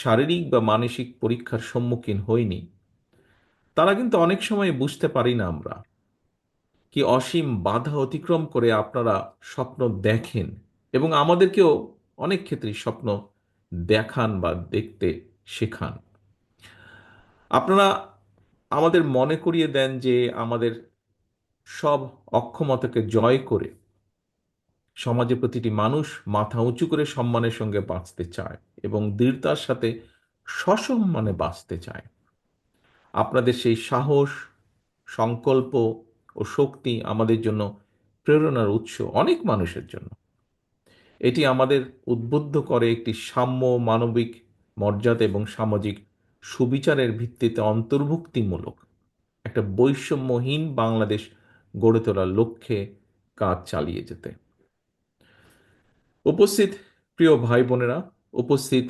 শারীরিক বা মানসিক পরীক্ষার সম্মুখীন হইনি, তারা কিন্তু অনেক সময় বুঝতে পারি না আমরা কি অসীম বাধা অতিক্রম করে আপনারা স্বপ্ন দেখেন এবং আমাদেরকেও অনেক ক্ষেত্রে স্বপ্ন দেখান বা দেখতে শেখান। আপনারা আমাদের মনে করিয়ে দেন যে আমাদের সব অক্ষমতাকে জয় করে সমাজে প্রতিটি মানুষ মাথা উঁচু করে সম্মানের সঙ্গে বাঁচতে চায় এবং দৃঢ়তার সাথে সসম্মানে বাঁচতে চায়। আপনাদের সেই সাহস, সংকল্প ও শক্তি আমাদের জন্য প্রেরণার উৎস, অনেক মানুষের জন্য। এটি আমাদের উদ্বুদ্ধ করে একটি সাম্য, মানবিক মর্যাদা এবং সামাজিক সুবিচারের ভিত্তিতে অন্তর্ভুক্তিমূলক একটা বৈষম্যহীন বাংলাদেশ গড়ে তোলার লক্ষ্যে কাজ চালিয়ে যেতে। উপস্থিত প্রিয় ভাই বোনেরা, উপস্থিত